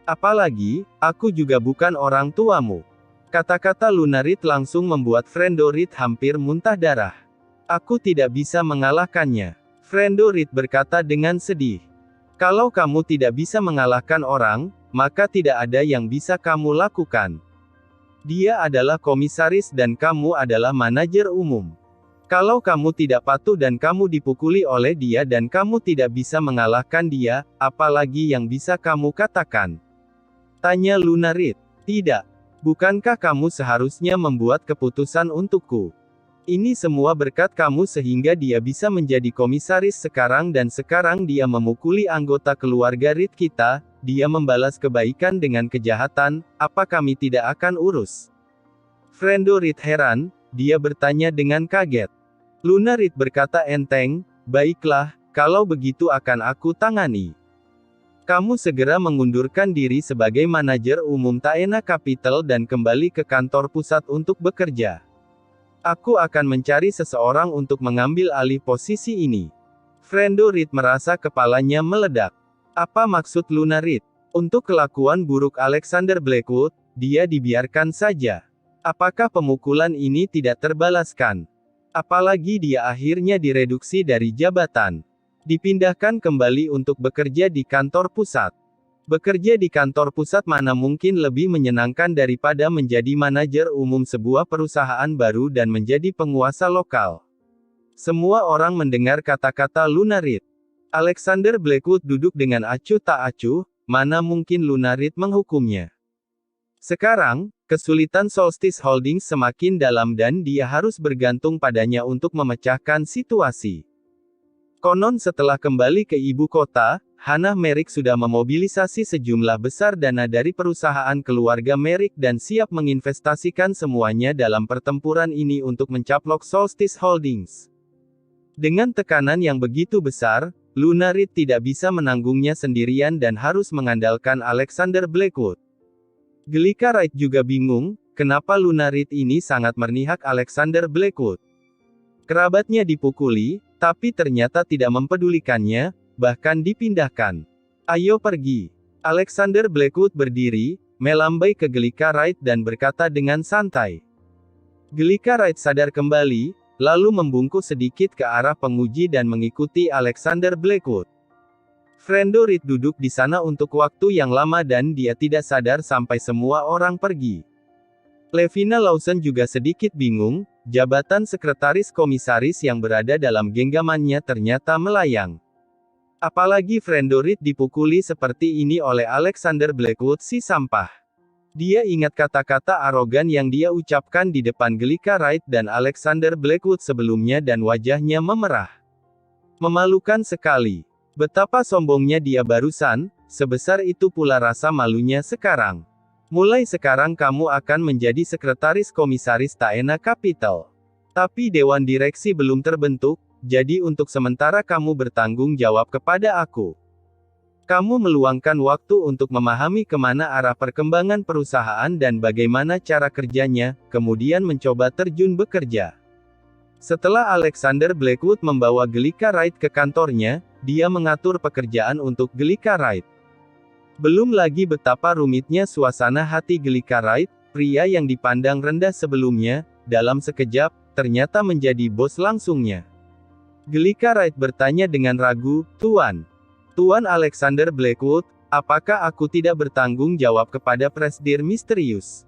Speaker 1: Apalagi, aku juga bukan orang tuamu. Kata-kata Lunarid langsung membuat Frendorit hampir muntah darah. Aku tidak bisa mengalahkannya. Frendorit berkata dengan sedih. Kalau kamu tidak bisa mengalahkan orang, maka tidak ada yang bisa kamu lakukan. Dia adalah komisaris dan kamu adalah manajer umum. Kalau kamu tidak patuh dan kamu dipukuli oleh dia dan kamu tidak bisa mengalahkan dia, apalagi yang bisa kamu katakan? Tanya Lunarid. Tidak. Bukankah kamu seharusnya membuat keputusan untukku? Ini semua berkat kamu sehingga dia bisa menjadi komisaris sekarang dan sekarang dia memukuli anggota keluarga Reed kita, dia membalas kebaikan dengan kejahatan, apa kami tidak akan urus? Frendo Reed heran, dia bertanya dengan kaget. Lunarid berkata enteng, baiklah, kalau begitu akan aku tangani. Kamu segera mengundurkan diri sebagai manajer umum Taena Capital dan kembali ke kantor pusat untuk bekerja. Aku akan mencari seseorang untuk mengambil alih posisi ini. Frendo Reed merasa kepalanya meledak. Apa maksud Lunarid? Untuk kelakuan buruk Alexander Blackwood, dia dibiarkan saja. Apakah pemukulan ini tidak terbalaskan? Apalagi dia akhirnya direduksi dari jabatan. Dipindahkan kembali untuk bekerja di kantor pusat. Bekerja di kantor pusat mana mungkin lebih menyenangkan daripada menjadi manajer umum sebuah perusahaan baru dan menjadi penguasa lokal. Semua orang mendengar kata-kata Lunarid. Alexander Blackwood duduk dengan acuh tak acuh, mana mungkin Lunarid menghukumnya. Sekarang, kesulitan Solstice Holdings semakin dalam dan dia harus bergantung padanya untuk memecahkan situasi. Konon setelah kembali ke ibu kota, Hannah Merrick sudah memobilisasi sejumlah besar dana dari perusahaan keluarga Merrick dan siap menginvestasikan semuanya dalam pertempuran ini untuk mencaplok Solstice Holdings. Dengan tekanan yang begitu besar, Lunarid tidak bisa menanggungnya sendirian dan harus mengandalkan Alexander Blackwood. Gelika Wright juga bingung, kenapa Lunarid ini sangat memihak Alexander Blackwood. Kerabatnya dipukuli, tapi ternyata tidak mempedulikannya, bahkan dipindahkan. Ayo pergi. Alexander Blackwood berdiri, melambai ke Gelika Wright dan berkata dengan santai. Gelika Wright sadar kembali, lalu membungkuk sedikit ke arah penguji dan mengikuti Alexander Blackwood. Frendo Reed duduk di sana untuk waktu yang lama dan dia tidak sadar sampai semua orang pergi. Levina Lawson juga sedikit bingung, jabatan sekretaris komisaris yang berada dalam genggamannya ternyata melayang. Apalagi Frendo Reed dipukuli seperti ini oleh Alexander Blackwood si sampah. Dia ingat kata-kata arogan yang dia ucapkan di depan Gelika Wright dan Alexander Blackwood sebelumnya dan wajahnya memerah. Memalukan sekali. Betapa sombongnya dia barusan, sebesar itu pula rasa malunya sekarang. Mulai sekarang kamu akan menjadi sekretaris komisaris Taena Capital. Tapi dewan direksi belum terbentuk, jadi untuk sementara kamu bertanggung jawab kepada aku. Kamu meluangkan waktu untuk memahami kemana arah perkembangan perusahaan dan bagaimana cara kerjanya, kemudian mencoba terjun bekerja. Setelah Alexander Blackwood membawa Gelika Wright ke kantornya, dia mengatur pekerjaan untuk Gelika Wright. Belum lagi betapa rumitnya suasana hati Gelika Wright, pria yang dipandang rendah sebelumnya, dalam sekejap, ternyata menjadi bos langsungnya. Gelika Wright bertanya dengan ragu, Tuan Alexander Blackwood, apakah aku tidak bertanggung jawab kepada Presidir Misterius?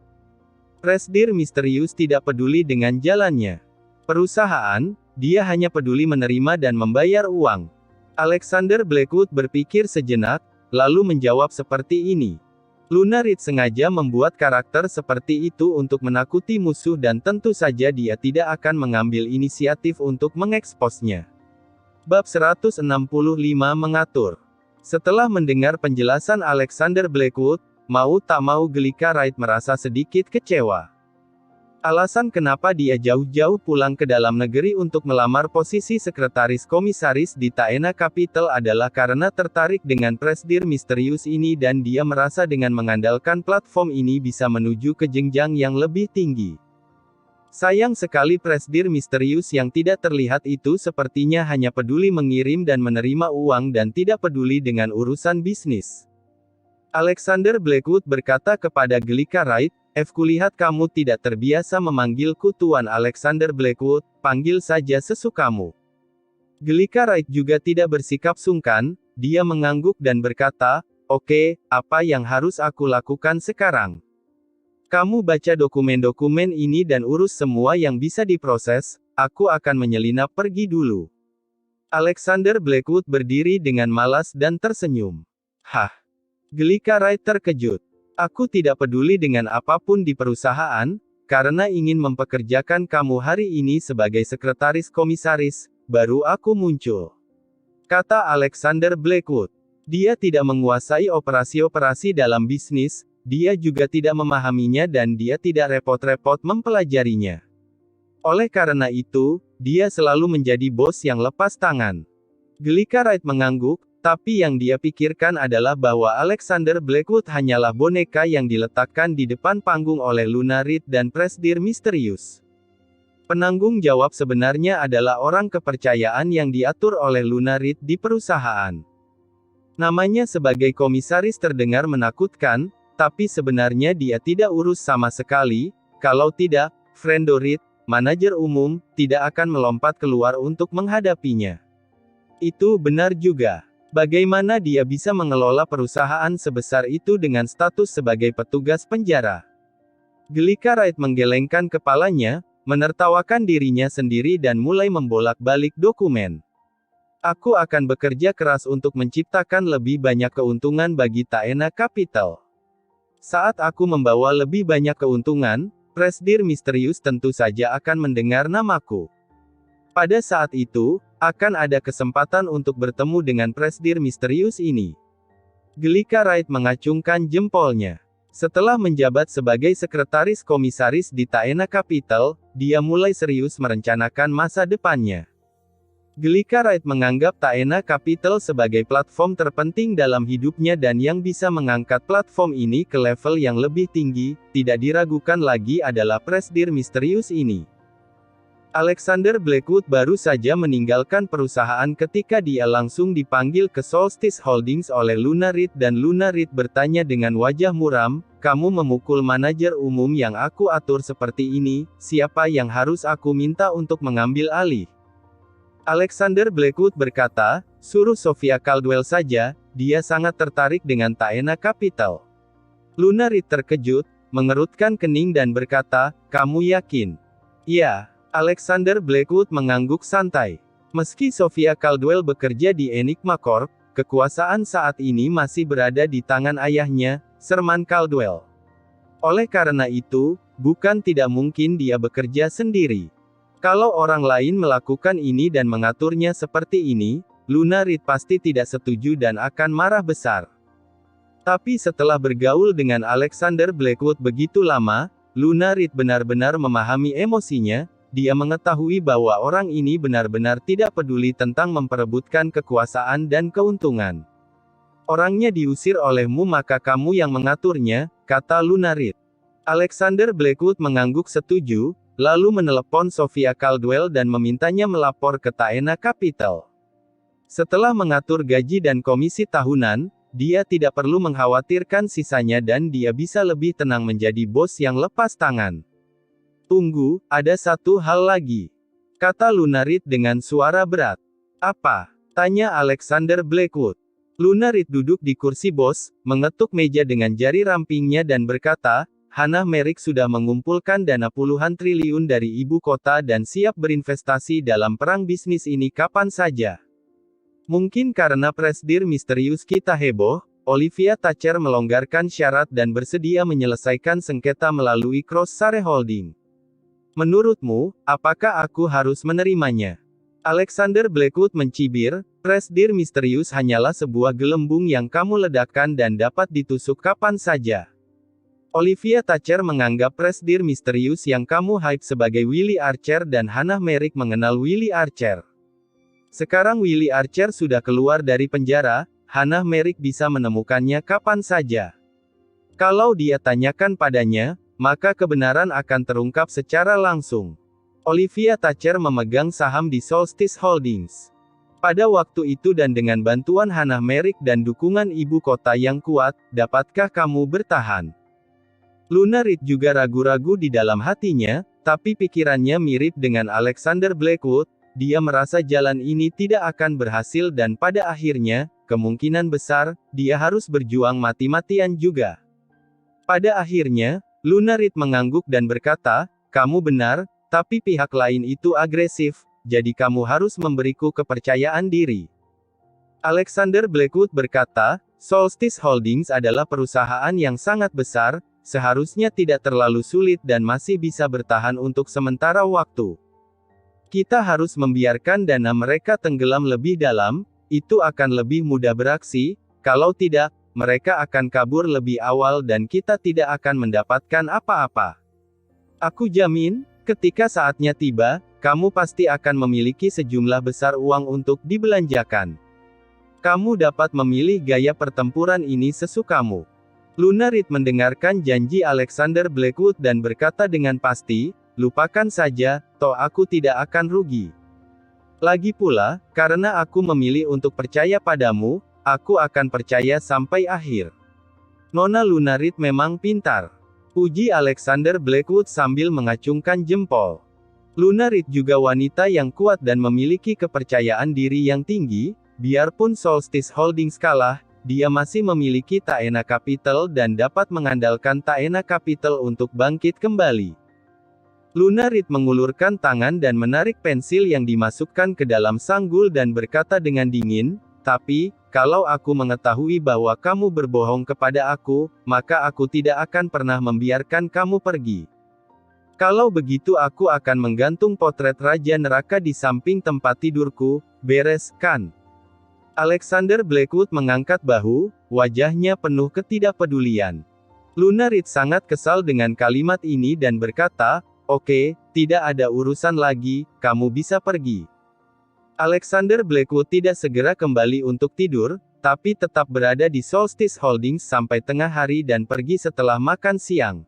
Speaker 1: Presidir Misterius tidak peduli dengan jalannya perusahaan, dia hanya peduli menerima dan membayar uang. Alexander Blackwood berpikir sejenak, lalu menjawab seperti ini. Lunarid sengaja membuat karakter seperti itu untuk menakuti musuh dan tentu saja dia tidak akan mengambil inisiatif untuk mengeksposnya. Bab 165 mengatur. Setelah mendengar penjelasan Alexander Blackwood, mau tak mau Gelika Wright merasa sedikit kecewa. Alasan kenapa dia jauh-jauh pulang ke dalam negeri untuk melamar posisi sekretaris komisaris di Taena Capital adalah karena tertarik dengan Presidir Misterius ini dan dia merasa dengan mengandalkan platform ini bisa menuju ke jenjang yang lebih tinggi. Sayang sekali Presidir Misterius yang tidak terlihat itu sepertinya hanya peduli mengirim dan menerima uang dan tidak peduli dengan urusan bisnis. Alexander Blackwood berkata kepada Gelika Wright, kulihat kamu tidak terbiasa memanggilku Tuan Alexander Blackwood, panggil saja sesukamu. Gelika Wright juga tidak bersikap sungkan, dia mengangguk dan berkata, oke, apa yang harus aku lakukan sekarang? Kamu baca dokumen-dokumen ini dan urus semua yang bisa diproses, aku akan menyelinap pergi dulu. Alexander Blackwood berdiri dengan malas dan tersenyum. Hah? Gelika Wright terkejut. Aku tidak peduli dengan apapun di perusahaan, karena ingin mempekerjakan kamu hari ini sebagai sekretaris komisaris, baru aku muncul. Kata Alexander Blackwood. Dia tidak menguasai operasi-operasi dalam bisnis, dia juga tidak memahaminya dan dia tidak repot-repot mempelajarinya. Oleh karena itu, dia selalu menjadi bos yang lepas tangan. Gelika Wright mengangguk, tapi yang dia pikirkan adalah bahwa Alexander Blackwood hanyalah boneka yang diletakkan di depan panggung oleh Luna Reed dan Presidir Misterius. Penanggung jawab sebenarnya adalah orang kepercayaan yang diatur oleh Luna Reed di perusahaan. Namanya sebagai komisaris terdengar menakutkan, tapi sebenarnya dia tidak urus sama sekali, kalau tidak, Frendo Reed, manajer umum, tidak akan melompat keluar untuk menghadapinya. Itu benar juga. Bagaimana dia bisa mengelola perusahaan sebesar itu dengan status sebagai petugas penjara? Gelika Wright menggelengkan kepalanya, menertawakan dirinya sendiri dan mulai membolak-balik dokumen. Aku akan bekerja keras untuk menciptakan lebih banyak keuntungan bagi Taena Capital. Saat aku membawa lebih banyak keuntungan, Presidir Misterius tentu saja akan mendengar namaku. Pada saat itu, akan ada kesempatan untuk bertemu dengan Presidir Misterius ini. Gelika Wright mengacungkan jempolnya. Setelah menjabat sebagai sekretaris komisaris di Taena Capital, dia mulai serius merencanakan masa depannya. Gelika Wright menganggap Taena Capital sebagai platform terpenting dalam hidupnya dan yang bisa mengangkat platform ini ke level yang lebih tinggi, tidak diragukan lagi adalah Presidir Misterius ini. Alexander Blackwood baru saja meninggalkan perusahaan ketika dia langsung dipanggil ke Solstice Holdings oleh Luna Reed dan Luna Reed bertanya dengan wajah muram, "Kamu memukul manajer umum yang aku atur seperti ini, siapa yang harus aku minta untuk mengambil alih?" Alexander Blackwood berkata, "Suruh Sophia Caldwell saja, dia sangat tertarik dengan Taena Capital." Luna Reed terkejut, mengerutkan kening dan berkata, "Kamu yakin?" "Ya." Alexander Blackwood mengangguk santai. Meski Sophia Caldwell bekerja di Enigma Corp, kekuasaan saat ini masih berada di tangan ayahnya, Sherman Caldwell. Oleh karena itu, bukan tidak mungkin dia bekerja sendiri. Kalau orang lain melakukan ini dan mengaturnya seperti ini, Luna Reed pasti tidak setuju dan akan marah besar. Tapi setelah bergaul dengan Alexander Blackwood begitu lama, Luna Reed benar-benar memahami emosinya, dia mengetahui bahwa orang ini benar-benar tidak peduli tentang memperebutkan kekuasaan dan keuntungan. Orangnya diusir olehmu maka kamu yang mengaturnya, kata Luna Reed. Alexander Blackwood mengangguk setuju, lalu menelepon Sophia Caldwell dan memintanya melapor ke Taena Capital. Setelah mengatur gaji dan komisi tahunan, dia tidak perlu mengkhawatirkan sisanya dan dia bisa lebih tenang menjadi bos yang lepas tangan. "Tunggu, ada satu hal lagi," kata Luna Reed dengan suara berat. "Apa?" tanya Alexander Blackwood. Luna Reed duduk di kursi bos, mengetuk meja dengan jari rampingnya dan berkata, "Hannah Merrick sudah mengumpulkan dana puluhan triliun dari ibu kota dan siap berinvestasi dalam perang bisnis ini kapan saja. Mungkin karena Presidir Misterius kita heboh, Olivia Thatcher melonggarkan syarat dan bersedia menyelesaikan sengketa melalui Cross Shareholding. Menurutmu, apakah aku harus menerimanya?" Alexander Blackwood mencibir, "Presidir Misterius hanyalah sebuah gelembung yang kamu ledakkan dan dapat ditusuk kapan saja. Olivia Thatcher menganggap Presidir Misterius yang kamu hype sebagai Willie Archer dan Hannah Merrick mengenal Willie Archer. Sekarang Willie Archer sudah keluar dari penjara, Hannah Merrick bisa menemukannya kapan saja. Kalau dia tanyakan padanya, maka kebenaran akan terungkap secara langsung." Olivia Thatcher memegang saham di Solstice Holdings. Pada waktu itu dan dengan bantuan Hannah Merrick dan dukungan ibu kota yang kuat, dapatkah kamu bertahan? Luna Reed juga ragu-ragu di dalam hatinya, tapi pikirannya mirip dengan Alexander Blackwood, dia merasa jalan ini tidak akan berhasil dan pada akhirnya, kemungkinan besar, dia harus berjuang mati-matian juga. Pada akhirnya, Luna Reed mengangguk dan berkata, "Kamu benar, Tapi pihak lain itu agresif, jadi kamu harus memberiku kepercayaan diri. Alexander Blackwood berkata, Solstice Holdings adalah perusahaan yang sangat besar, seharusnya tidak terlalu sulit dan masih bisa bertahan untuk sementara waktu. Kita harus membiarkan dana mereka tenggelam lebih dalam, itu akan lebih mudah beraksi, kalau tidak, mereka akan kabur lebih awal dan kita tidak akan mendapatkan apa-apa. Aku jamin, ketika saatnya tiba, kamu pasti akan memiliki sejumlah besar uang untuk dibelanjakan. Kamu dapat memilih gaya pertempuran ini sesukamu. Luna Reed mendengarkan janji Alexander Blackwood dan berkata dengan pasti, lupakan saja, toh aku tidak akan rugi. Lagi pula, karena aku memilih untuk percaya padamu, aku akan percaya sampai akhir. Nona Luna Reed memang pintar. Puji Alexander Blackwood sambil mengacungkan jempol. Luna Reed juga wanita yang kuat dan memiliki kepercayaan diri yang tinggi, biarpun Solstice Holdings kalah, dia masih memiliki Taena Capital dan dapat mengandalkan Taena Capital untuk bangkit kembali. Luna Reed mengulurkan tangan dan menarik pensil yang dimasukkan ke dalam sanggul dan berkata dengan dingin, tapi, kalau aku mengetahui bahwa kamu berbohong kepada aku, maka aku tidak akan pernah membiarkan kamu pergi. Kalau begitu aku akan menggantung potret Raja Neraka di samping tempat tidurku, beres, kan? Alexander Blackwood mengangkat bahu, wajahnya penuh ketidakpedulian. Luna Reed sangat kesal dengan kalimat ini dan berkata, oke, tidak ada urusan lagi, kamu bisa pergi. Alexander Blackwood tidak segera kembali untuk tidur, tapi tetap berada di Solstice Holdings sampai tengah hari dan pergi setelah makan siang.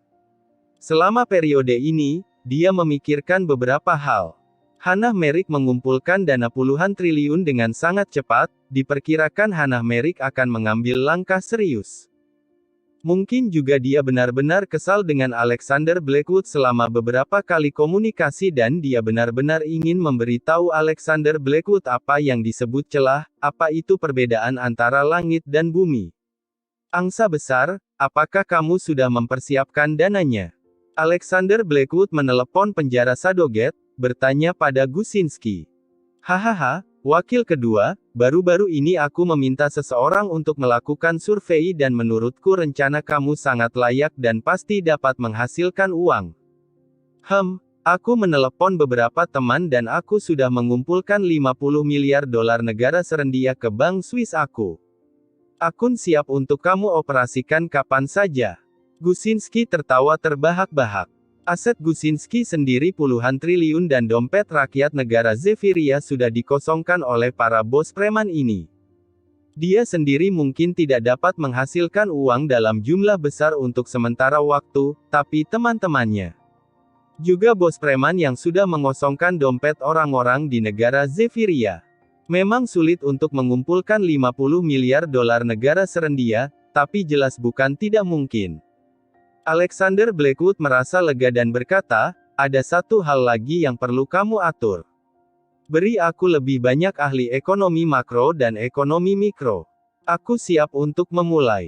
Speaker 1: Selama periode ini, dia memikirkan beberapa hal. Hannah Merrick mengumpulkan dana puluhan triliun dengan sangat cepat, diperkirakan Hannah Merrick akan mengambil langkah serius. Mungkin juga dia benar-benar kesal dengan Alexander Blackwood selama beberapa kali komunikasi dan dia benar-benar ingin memberitahu Alexander Blackwood apa yang disebut celah, apa itu perbedaan antara langit dan bumi. Angsa besar, apakah kamu sudah mempersiapkan dananya? Alexander Blackwood menelepon penjara Sadoget, bertanya pada Gusinski. Hahaha, wakil kedua, baru-baru ini aku meminta seseorang untuk melakukan survei dan menurutku rencana kamu sangat layak dan pasti dapat menghasilkan uang. Aku menelepon beberapa teman dan aku sudah mengumpulkan 50 miliar dolar negara serendia ke bank Swiss aku. Akun siap untuk kamu operasikan kapan saja. Gusinski tertawa terbahak-bahak. Aset Gusinski sendiri puluhan triliun dan dompet rakyat negara Zephyria sudah dikosongkan oleh para bos preman ini. Dia sendiri mungkin tidak dapat menghasilkan uang dalam jumlah besar untuk sementara waktu, tapi teman-temannya. Juga bos preman yang sudah mengosongkan dompet orang-orang di negara Zephyria. Memang sulit untuk mengumpulkan 50 miliar dolar negara serendia, tapi jelas bukan tidak mungkin. Alexander Blackwood merasa lega dan berkata, ada satu hal lagi yang perlu kamu atur. Beri aku lebih banyak ahli ekonomi makro dan ekonomi mikro. Aku siap untuk memulai.